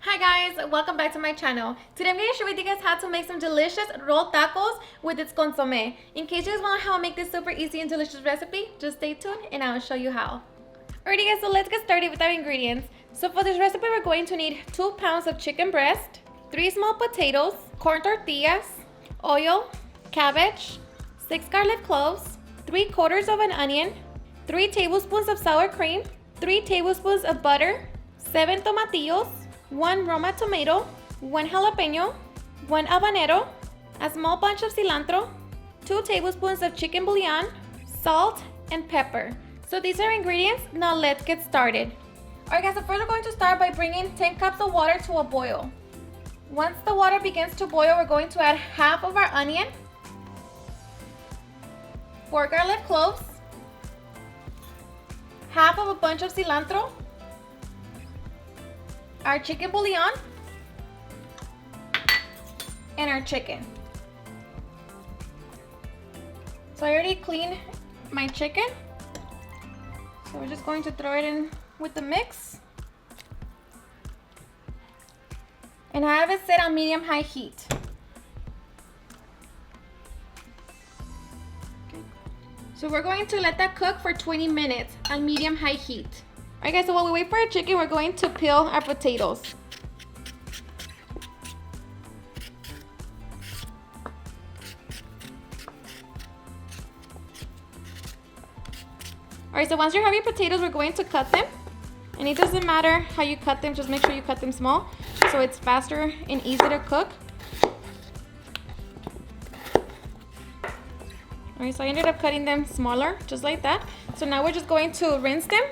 Hi guys, welcome back to my channel. Today I'm going to share with you guys how to make some delicious rolled tacos with its consomé. In case you guys want to know how to make this super easy and delicious recipe, just stay tuned and I'll show you how. Alrighty guys, so let's get started with our ingredients. So for this recipe we're going to need 2 pounds of chicken breast, 3 small potatoes, corn tortillas, oil, cabbage, 6 garlic cloves, 3/4 of an onion, 3 tablespoons of sour cream, 3 tablespoons of butter, 7 tomatillos, 1 roma tomato, 1 jalapeño, 1 habanero, a small bunch of cilantro, 2 tablespoons of chicken bouillon, salt, and pepper. So these are ingredients. Now let's get started. Alright guys, so first we're going to start by bringing 10 cups of water to a boil. Once the water begins to boil, we're going to add half of our onion, 4 garlic cloves, half of a bunch of cilantro, our chicken bouillon, and our chicken. So I already cleaned my chicken, so we're just going to throw it in with the mix. And I have it set on medium-high heat. Okay. So we're going to let that cook for 20 minutes on medium-high heat. Alright guys, so while we wait for our chicken, we're going to peel our potatoes. Alright, so once you have your potatoes, we're going to cut them. And it doesn't matter how you cut them, just make sure you cut them small so it's faster and easier to cook. Alright, so I ended up cutting them smaller, just like that. So now we're just going to rinse them.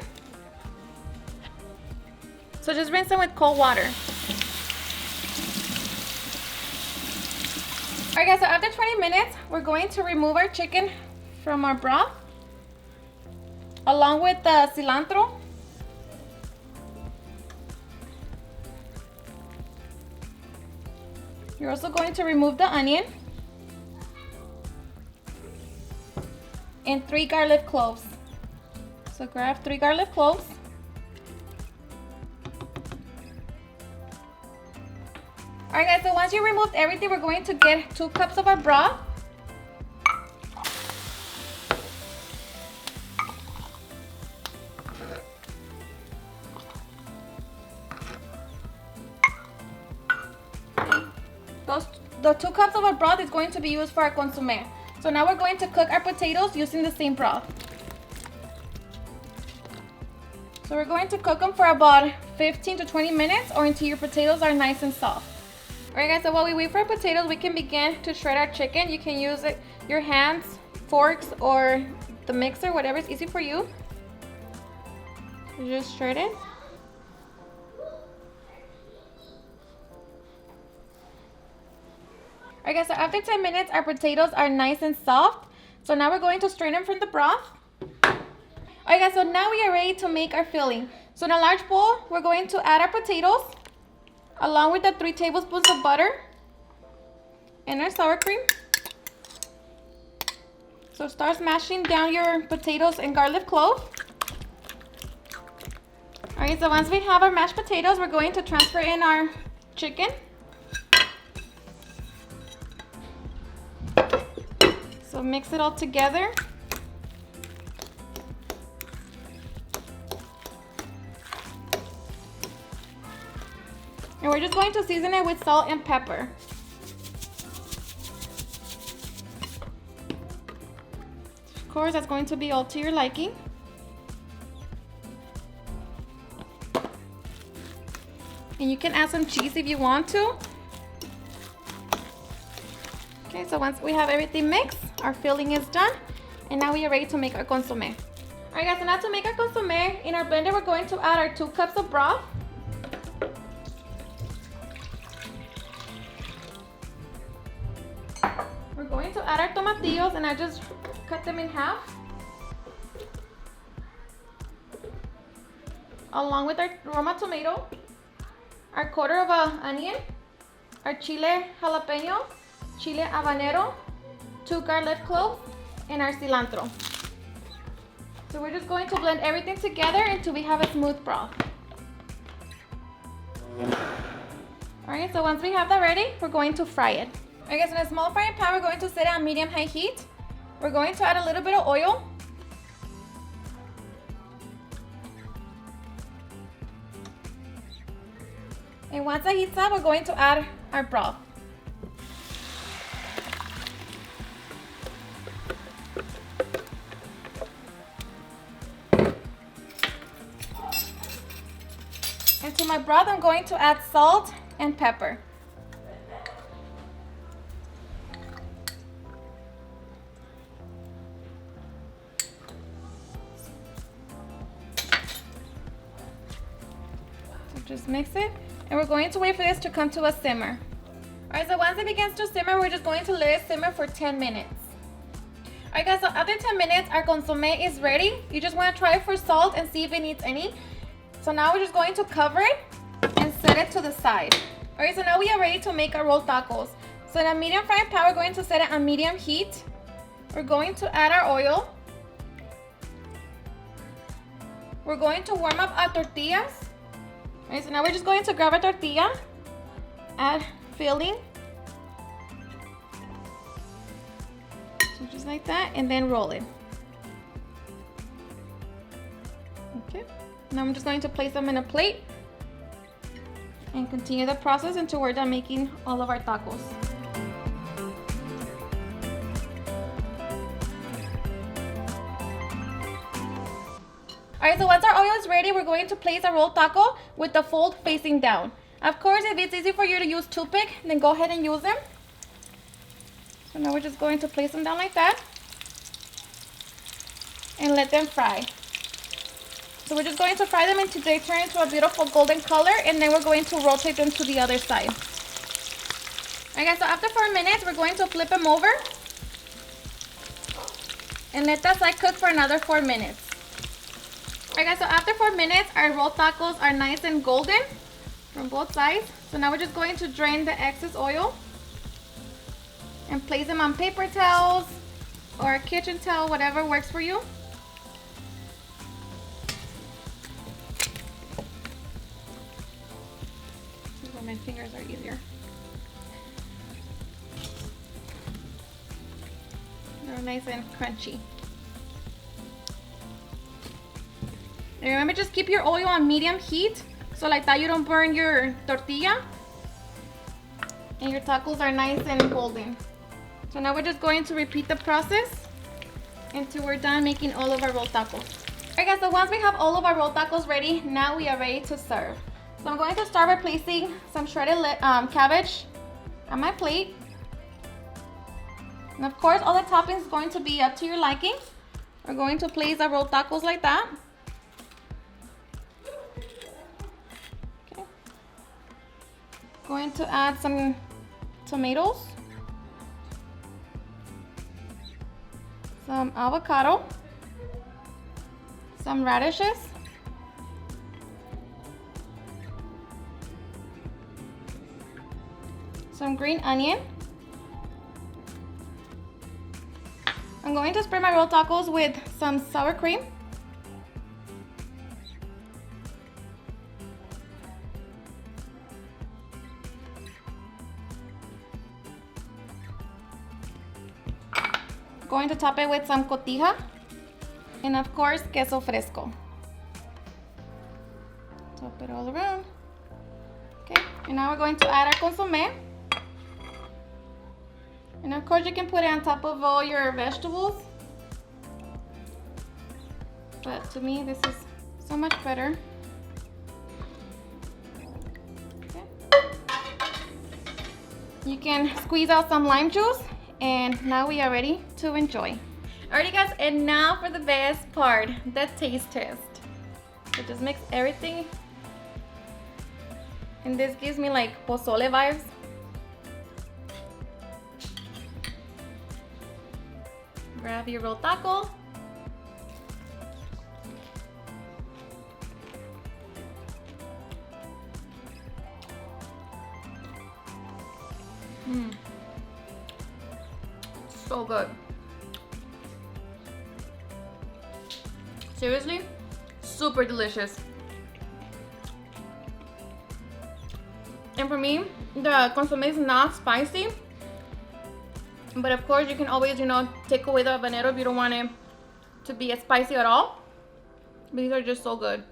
So just rinse them with cold water. Alright guys, so after 20 minutes, we're going to remove our chicken from our broth, along with the cilantro. You're also going to remove the onion and 3 garlic cloves. So grab 3 garlic cloves. Alright guys, so once you removed everything, we're going to get 2 cups of our broth. The 2 cups of our broth is going to be used for our consomé. So now we're going to cook our potatoes using the same broth. So we're going to cook them for about 15 to 20 minutes or until your potatoes are nice and soft. Alright guys, so while we wait for our potatoes, we can begin to shred our chicken. You can use your hands, forks, or the mixer, whatever is easy for you. You just shred it. Alright guys, so after 10 minutes, our potatoes are nice and soft. So now we're going to strain them from the broth. Alright guys, so now we are ready to make our filling. So in a large bowl, we're going to add our potatoes, along with the 3 tablespoons of butter and our sour cream. So start smashing down your potatoes and garlic clove. Alright, so once we have our mashed potatoes, we're going to transfer in our chicken. So mix it all together. And we're just going to season it with salt and pepper. Of course, that's going to be all to your liking. And you can add some cheese if you want to. Okay, so once we have everything mixed, our filling is done. And now we are ready to make our consomé. Alright guys, so now to make our consomé, in our blender we're going to add our 2 cups of broth. We're going to add our tomatillos, and I just cut them in half, along with our roma tomato, our 1/4 of an onion, our chile jalapeño, chile habanero, 2 garlic cloves, and our cilantro. So we're just going to blend everything together until we have a smooth broth. Alright, so once we have that ready, we're going to fry it. Alright guys, in a small frying pan, we're going to set it on medium-high heat. We're going to add a little bit of oil. And once that heats up, we're going to add our broth. And to my broth, I'm going to add salt and pepper. So just mix it. And we're going to wait for this to come to a simmer. Alright, so once it begins to simmer, we're just going to let it simmer for 10 minutes. Alright guys, so after 10 minutes, our consommé is ready. You just want to try it for salt and see if it needs any. So now we're just going to cover it and set it to the side. Alright, so now we are ready to make our rolled tacos. So in a medium frying pan, we're going to set it on medium heat. We're going to add our oil. We're going to warm up our tortillas. Alright, so now we're just going to grab a tortilla, add filling. So just like that, and then roll it. Okay. Now I'm just going to place them in a plate and continue the process until we're done making all of our tacos. Alright, so once our oil is ready, we're going to place a rolled taco with the fold facing down. Of course, if it's easy for you to use toothpick, then go ahead and use them. So now we're just going to place them down like that and let them fry. So we're just going to fry them until they turn into a beautiful golden color, and then we're going to rotate them to the other side. Alright guys, so after 4 minutes, we're going to flip them over and let that side cook for another 4 minutes. Alright guys, so after 4 minutes, our rolled tacos are nice and golden from both sides. So now we're just going to drain the excess oil and place them on paper towels or a kitchen towel, whatever works for you. My fingers are easier. They're nice and crunchy. And remember, just keep your oil on medium heat, so like that you don't burn your tortilla and your tacos are nice and golden. So now we're just going to repeat the process until we're done making all of our rolled tacos. Alright guys, so once we have all of our rolled tacos ready, now we are ready to serve. So I'm going to start by placing some shredded cabbage on my plate. And of course, all the toppings is going to be up to your liking. We're going to place our rolled tacos like that. Okay. Going to add some tomatoes, some avocado, some radishes, some green onion. I'm going to spread my rolled tacos with some sour cream. Going to top it with some cotija and of course queso fresco. Top it all around. Okay, and now we're going to add our consommé. And of course you can put it on top of all your vegetables. But to me this is so much better. Okay. You can squeeze out some lime juice, and now we are ready to enjoy. Alrighty guys, and now for the best part, the taste test. So just mix everything. And this gives me like pozole vibes. Grab your rolled taco. So good. Seriously, super delicious. And for me, the consommé is not spicy. But of course, you can always, you know, take away the habanero if you don't want it to be as spicy at all. These are just so good.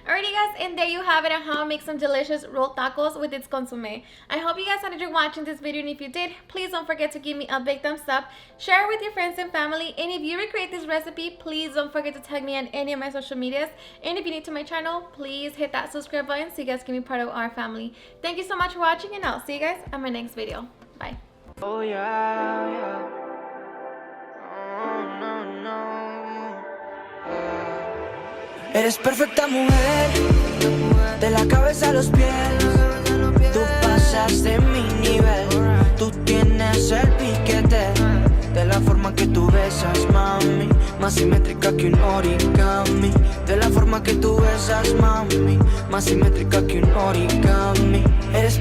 Alrighty guys, and there you have it on how to make some delicious rolled tacos with its consommé. I hope you guys enjoyed watching this video, and if you did, please don't forget to give me a big thumbs up, share it with your friends and family, and if you recreate this recipe, please don't forget to tag me on any of my social medias, and if you're new to my channel, please hit that subscribe button so you guys can be part of our family. Thank you so much for watching, and I'll see you guys on my next video. Bye. Oh yeah, yeah. Oh, no, no. Eres perfecta mujer, de la cabeza a los pies. Tú pasas de mi nivel, tú tienes el piquete. De la forma que tú besas, mami, más simétrica que un origami. De la forma que tú besas, mami, más simétrica que un origami. Eres